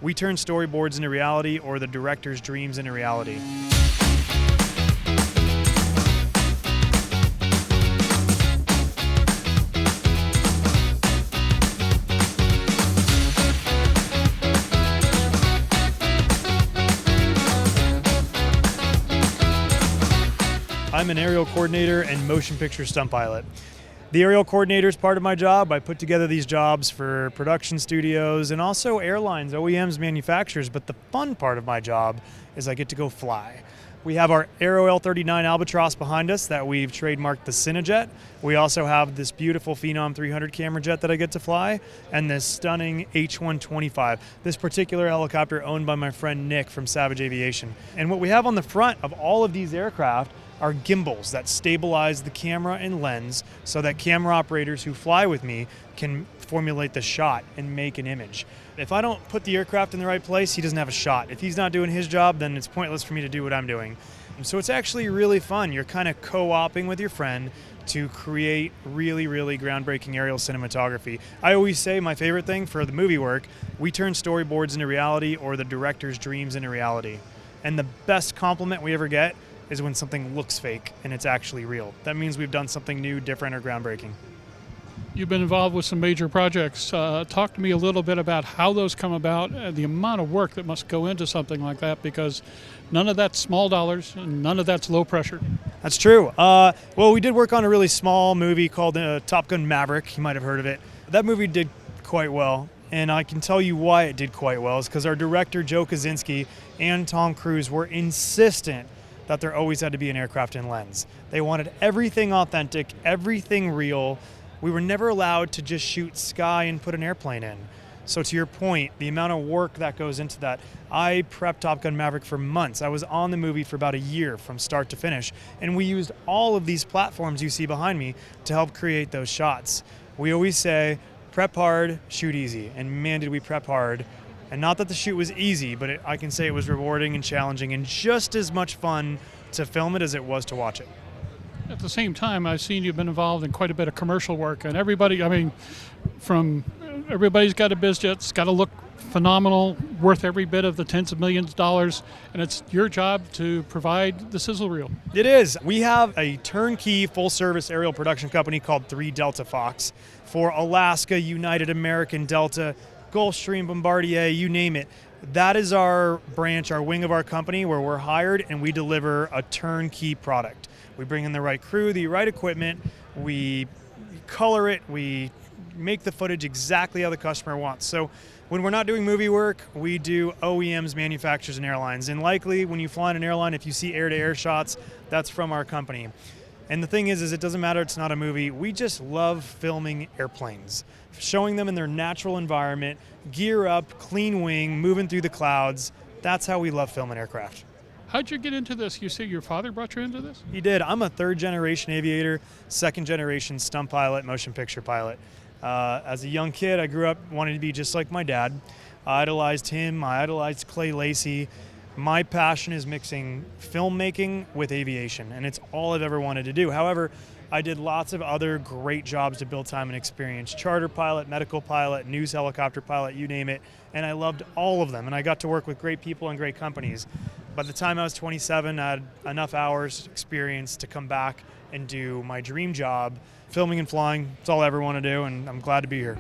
We turn storyboards into reality or the director's dreams into reality. I'm an aerial coordinator and motion picture stunt pilot. The aerial coordinator is part of my job. I put together these jobs for production studios and also airlines, OEMs, manufacturers, but the fun part of my job is I get to go fly. We have our Aero L39 Albatros behind us that we've trademarked the Cinejet. We also have this beautiful Phenom 300 camera jet that I get to fly, and this stunning H125. This particular helicopter owned by my friend Nick from Savage Aviation. And what we have on the front of all of these aircraft are gimbals that stabilize the camera and lens so that camera operators who fly with me can formulate the shot and make an image. If I don't put the aircraft in the right place, he doesn't have a shot. If he's not doing his job, then it's pointless for me to do what I'm doing. And so it's actually really fun. You're kind of co-oping with your friend to create really, really groundbreaking aerial cinematography. I always say my favorite thing for the movie work, we turn storyboards into reality or the director's dreams into reality. And the best compliment we ever get is when something looks fake and it's actually real. That means we've done something new, different, or groundbreaking. You've been involved with some major projects. Talk to me a little bit about how those come about, the amount of work that must go into something like that, because none of that's small dollars and none of that's low pressure. That's true. Well, we did work on a really small movie called Top Gun Maverick. You might have heard of it. That movie did quite well, and I can tell you why it did quite well. Is because our director, Joe Kosinski, and Tom Cruise were insistent that there always had to be an aircraft in lens. They wanted everything authentic, everything real. We were never allowed to just shoot sky and put an airplane in. So to your point, the amount of work that goes into that, I prepped Top Gun Maverick for months. I was on the movie for about a year from start to finish, and we used all of these platforms you see behind me to help create those shots. We always say, prep hard, shoot easy, and man, did we prep hard. And not that the shoot was easy, but I can say it was rewarding and challenging and just as much fun to film it as it was to watch it. At the same time, I've seen you've been involved in quite a bit of commercial work, and everybody's got a biz jet, it's got to look phenomenal, worth every bit of the tens of millions of dollars, and it's your job to provide the sizzle reel. It is. We have a turnkey full-service aerial production company called 3 Delta Fox for Alaska, United American Delta, Gulfstream, Bombardier, you name it. That is our branch, our wing of our company where we're hired and we deliver a turnkey product. We bring in the right crew, the right equipment, we color it, we make the footage exactly how the customer wants. So when we're not doing movie work, we do OEMs, manufacturers, and airlines. And likely when you fly in an airline, if you see air-to-air shots, that's from our company. And the thing is it doesn't matter, it's not a movie. We just love filming airplanes, showing them in their natural environment, gear up, clean wing, moving through the clouds. That's how we love filming aircraft. How'd you get into this? You say your father brought you into this? He did. I'm a 3rd-generation aviator, 2nd-generation stunt pilot, motion picture pilot. As a young kid, I grew up wanting to be just like my dad. I idolized him. I idolized Clay Lacey. My passion is mixing filmmaking with aviation, and it's all I've ever wanted to do. However, I did lots of other great jobs to build time and experience. Charter pilot, medical pilot, news helicopter pilot, you name it, and I loved all of them, and I got to work with great people and great companies. By the time I was 27, I had enough hours experience to come back and do my dream job. Filming and flying, it's all I ever want to do, and I'm glad to be here.